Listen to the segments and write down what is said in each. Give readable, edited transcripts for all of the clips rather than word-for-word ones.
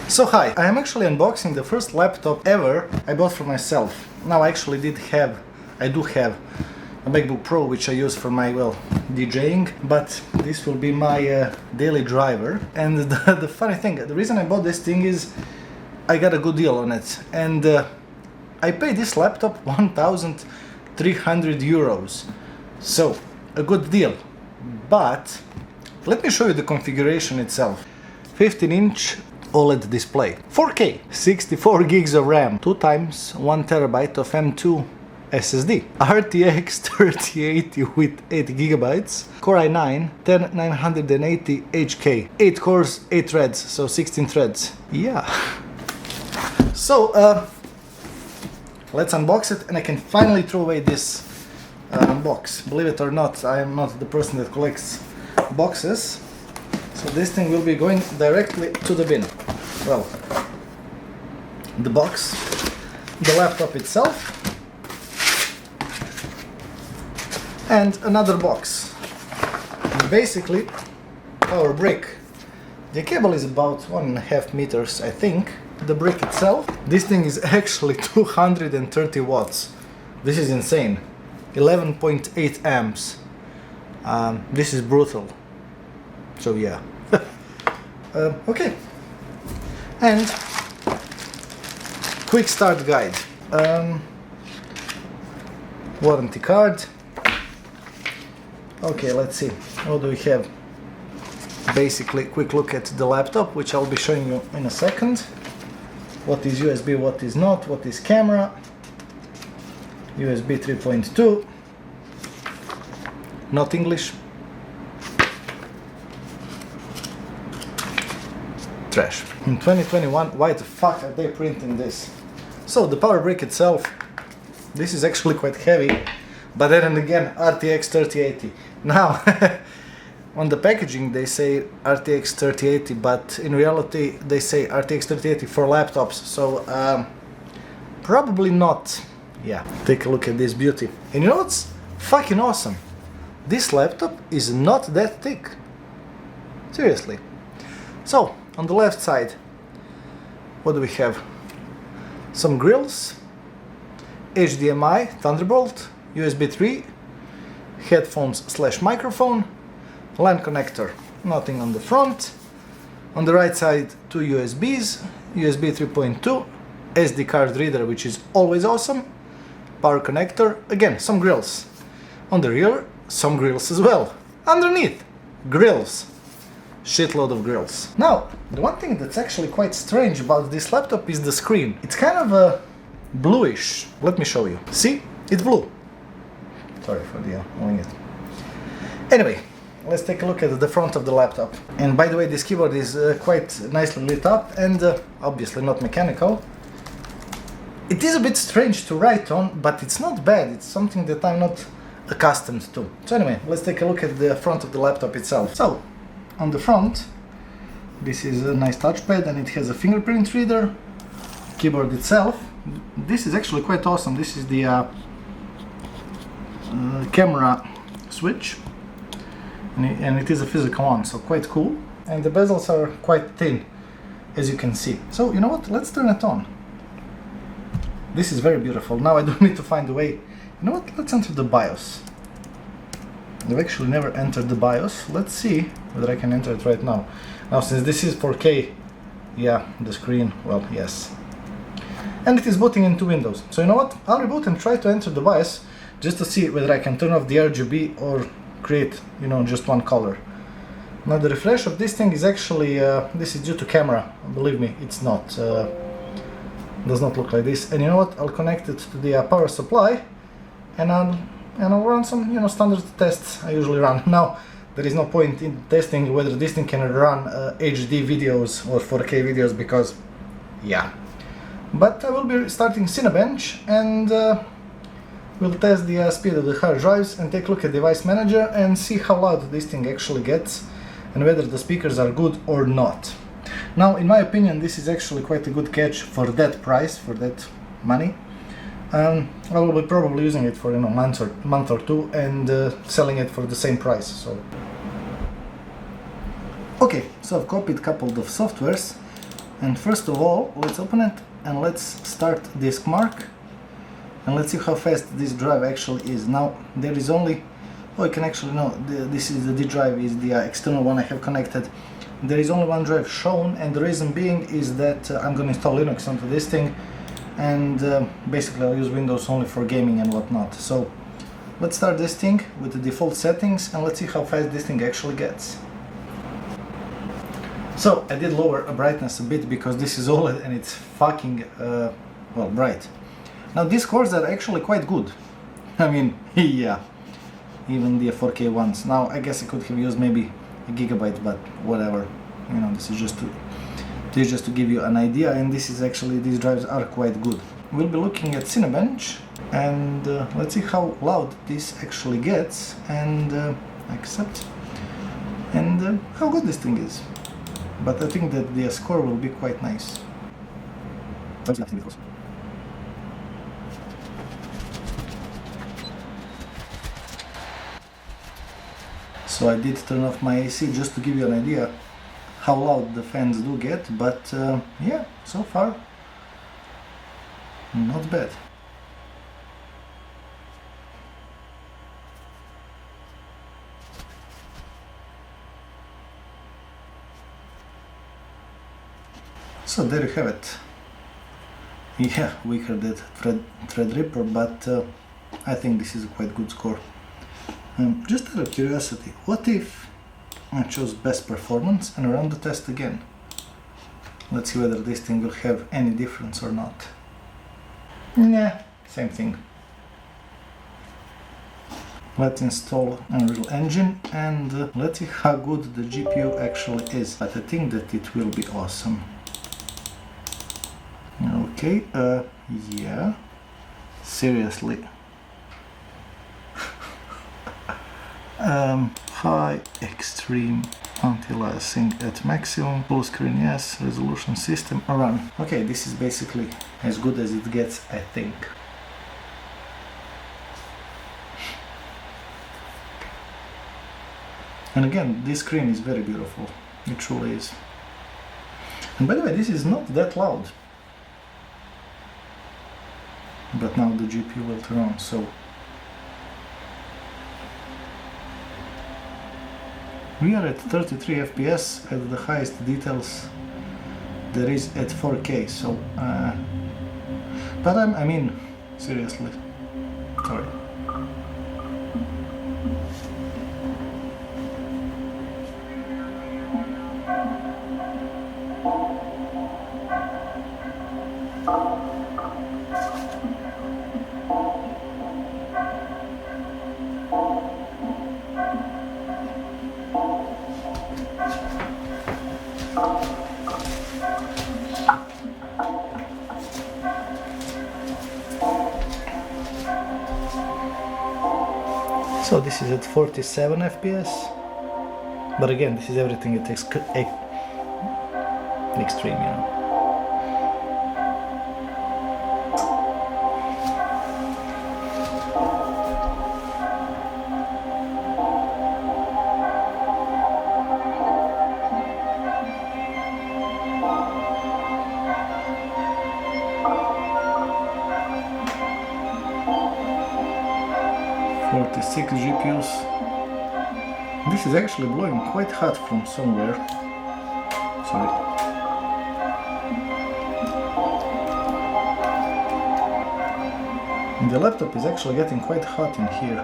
So hi, I am actually unboxing the first laptop ever I bought for myself. Now I actually do have a MacBook Pro which I use for my, DJing, but this will be my daily driver. And the funny thing, the reason I bought this thing is I got a good deal on it, and I paid this laptop 1,300 euros. So, a good deal. But let me show you the configuration itself. 15-inch OLED display, 4K, 64 gigs of RAM, 2 times 1 terabyte of M2 SSD, RTX 3080 with 8 gigabytes, Core i9 10980 HK, 8 cores, 8 threads, so 16 threads. Yeah. So let's unbox it, and I can finally throw away this box. Believe it or not, I am not the person that collects boxes. So this thing will be going directly to the bin. Well, the box, the laptop itself, and another box. And basically, our brick. The cable is about 1.5 meters, I think. The brick itself, this thing is actually 230 watts. This is insane. 11.8 amps. This is brutal. So yeah. Okay. And quick start guide. Warranty card. Okay, let's see. What do we have? Basically, quick look at the laptop, which I'll be showing you in a second. What is USB, what is not, what is camera. USB 3.2. Not English. Trash. In 2021, why the fuck are they printing this? So the power brick itself, this is actually quite heavy, but then again RTX 3080. Now on the packaging they say RTX 3080, but in reality they say RTX 3080 for laptops, so probably not. Yeah, take a look at this beauty. And you know what's fucking awesome? This laptop is not that thick. Seriously. So on the left side, what do we have? Some grills, HDMI, Thunderbolt, USB 3, headphones / microphone, LAN connector, nothing on the front. On the right side, 2 USBs, USB 3.2, SD card reader, which is always awesome, power connector, again, some grills. On the rear, some grills as well. Underneath, grills. Shitload of grills. Now, the one thing that's actually quite strange about this laptop is the screen. It's kind of a bluish. Let me show you. See? It's blue. Sorry for the owning it. Anyway, let's take a look at the front of the laptop. And by the way, this keyboard is quite nicely lit up and obviously not mechanical. It is a bit strange to write on, but it's not bad. It's something that I'm not accustomed to. So anyway, let's take a look at the front of the laptop itself. So, on the front, this is a nice touchpad and it has a fingerprint reader. Keyboard itself, this is actually quite awesome. This is the camera switch, and it is a physical one, so quite cool. And the bezels are quite thin, as you can see. So you know what, let's turn it on. This is very beautiful. Now I don't need to find a way. You know what, let's enter the BIOS. I've actually never entered the BIOS. Let's see whether I can enter it right now. Now, since this is 4K, yeah, the screen, well, yes. And it is booting into Windows. So you know what? I'll reboot and try to enter the BIOS just to see whether I can turn off the RGB or create, just one color. Now the refresh of this thing is actually, this is due to camera. Believe me, it's not. Does not look like this. And you know what? I'll connect it to the power supply, and I'll run some, standard tests I usually run. Now, there is no point in testing whether this thing can run HD videos or 4K videos because, yeah. But I will be starting Cinebench, and we'll test the speed of the hard drives and take a look at Device Manager and see how loud this thing actually gets and whether the speakers are good or not. Now, in my opinion, this is actually quite a good catch for that price, for that money. I will be probably using it for a month or two and selling it for the same price. So, okay, so I've copied a couple of softwares And first of all, let's open it and let's start disk mark. And let's see how fast this drive actually is. Now there is only, oh, you can actually know, this is the D drive, is the external one I have connected. There is only one drive shown, and the reason being is that I'm going to install Linux onto this thing, and basically I'll use Windows only for gaming and whatnot. So let's start this thing with the default settings and let's see how fast this thing actually gets. So I did lower brightness a bit because this is OLED and it's fucking well, bright. Now these cores are actually quite good. I mean, yeah, even the 4K ones. Now I guess I could have used maybe a Gigabyte, but whatever. You know, this is just to give you an idea, and this is actually, these drives are quite good. We'll be looking at Cinebench, and let's see how loud this actually gets, and accept, and how good this thing is. But I think that the score will be quite nice. So I did turn off my AC just to give you an idea how loud the fans do get, but yeah, so far not bad. So there you have it. Yeah, weaker than Threadripper, but I think this is a quite good score. Just out of curiosity, what if I chose best performance and run the test again? Let's see whether this thing will have any difference or not. Yeah, same thing. Let's install Unreal Engine and let's see how good the GPU actually is. But I think that it will be awesome. Okay, yeah, seriously. High, extreme, anti-aliasing at maximum, full screen yes, resolution system, run. Okay, this is basically as good as it gets, I think. And again, this screen is very beautiful, it truly is. And by the way, this is not that loud. But now the GPU will turn on, so we are at 33 FPS at the highest details there is at 4K, so but I mean, seriously, sorry. So this is at 47 FPS, but again, this is everything at extreme, you know. Six GPUs. This is actually blowing quite hot from somewhere. Sorry. And the laptop is actually getting quite hot in here.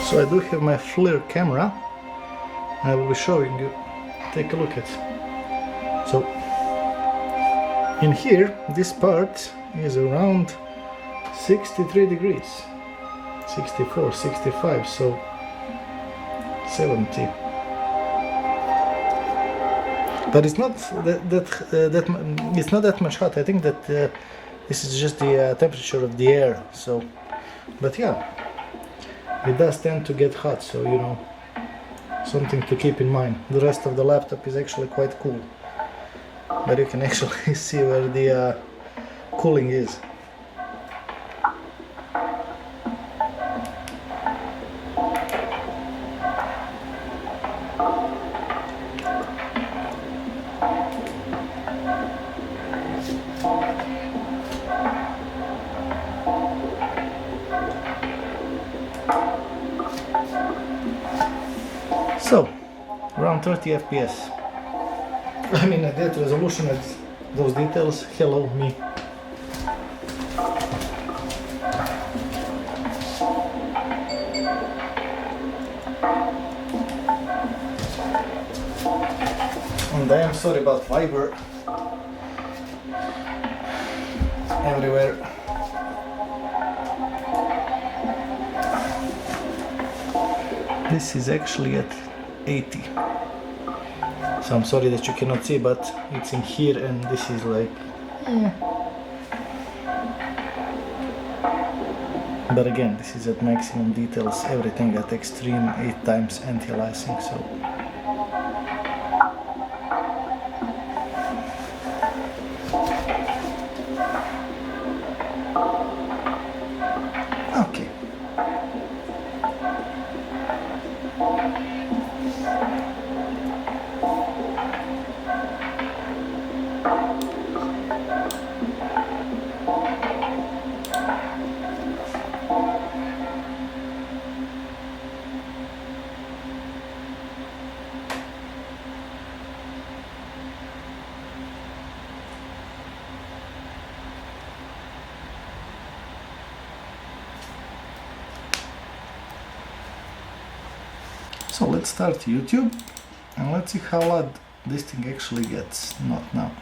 So I do have my FLIR camera. I will be showing you. Take a look at. So in here, this part is around 63 degrees. 64, 65, so 70. But it's not it's not that much hot. I think that this is just the temperature of the air. So, but yeah, it does tend to get hot. So you know, something to keep in mind. The rest of the laptop is actually quite cool, but you can actually see where the cooling is. So, around 30 FPS. I mean, at that resolution, at those details, hello me. And I am sorry about fiber everywhere. This is actually at 80. So I'm sorry that you cannot see, but it's in here and this is like... But again, this is at maximum details, everything at extreme, 8 times anti-aliasing, so... Okay. So let's start YouTube and let's see how loud this thing actually gets. Not now.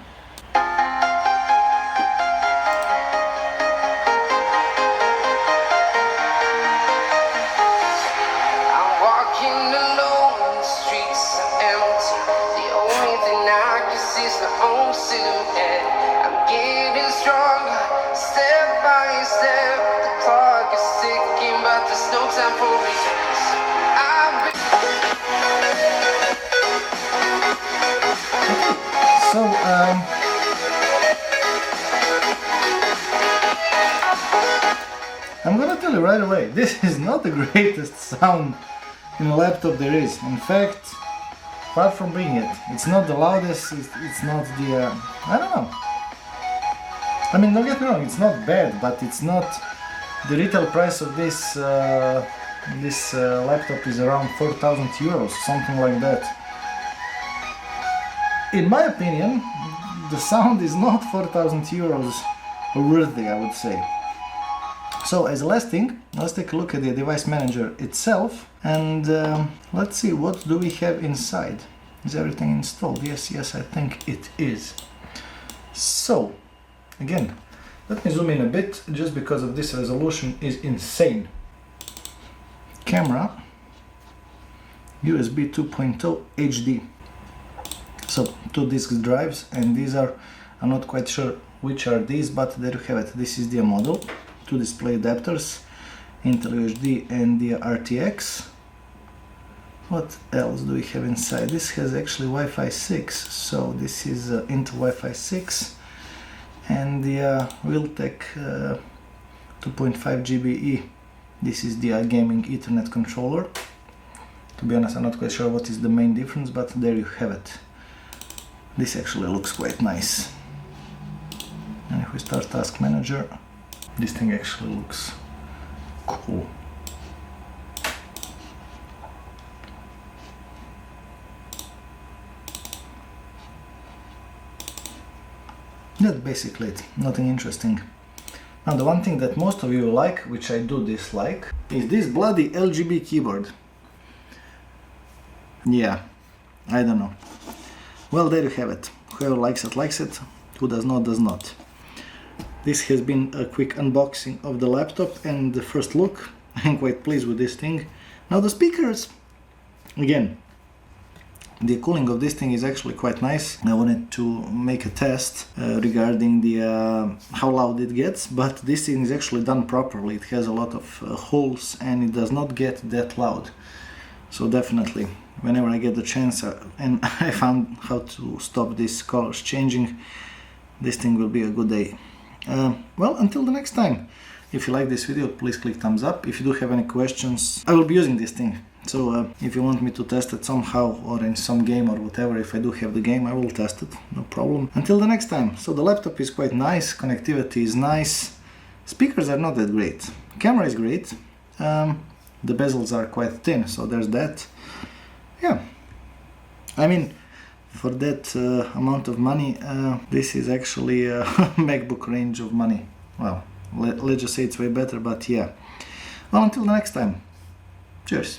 I'm walking alone, the streets are empty. The only thing I can see is my own silhouette. I'm getting stronger, step by step. The clock is ticking, but there's no time for regrets. So, I'm gonna tell you right away, this is not the greatest sound in a laptop there is. In fact, apart from being it's not the loudest, it's not the, I don't know. I mean, don't get me wrong, it's not bad, but it's not, the retail price of this laptop is around 4,000 euros, something like that. In my opinion, the sound is not 4,000 euros worthy, I would say. So as a last thing, let's take a look at the device manager itself and let's see what do we have inside. Is everything installed? Yes, I think it is. So, again, let me zoom in a bit just because of this resolution is insane. Camera, USB 2.0 HD. So 2 disk drives, and these are, I'm not quite sure which are these, but there you have it. This is the model, 2 display adapters, Intel UHD and the RTX. What else do we have inside? This has actually Wi-Fi 6, so this is Intel Wi-Fi 6 and the Realtek 2.5 GBE. This is the gaming Ethernet controller. To be honest, I'm not quite sure what is the main difference, but there you have it. This actually looks quite nice. And if we start Task Manager, this thing actually looks cool. That's basically it, nothing interesting. Now the one thing that most of you like, which I do dislike, is this bloody RGB keyboard. Yeah, I don't know. Well, there you have it. Whoever likes it, likes it. Who does not, does not. This has been a quick unboxing of the laptop and the first look. I'm quite pleased with this thing. Now the speakers, again, the cooling of this thing is actually quite nice. I wanted to make a test regarding the how loud it gets, but this thing is actually done properly. It has a lot of holes and it does not get that loud. So definitely, whenever I get the chance and I found how to stop these colors changing, this thing will be a good day. Well, until the next time, if you like this video, please click thumbs up. If you do have any questions, I will be using this thing. So if you want me to test it somehow or in some game or whatever, if I do have the game, I will test it, no problem. Until the next time. So the laptop is quite nice, connectivity is nice, speakers are not that great, camera is great, the bezels are quite thin, so there's that. Yeah, I mean, for that amount of money, this is actually a MacBook range of money. Well, let's just say it's way better, but yeah. Well, until the next time, cheers.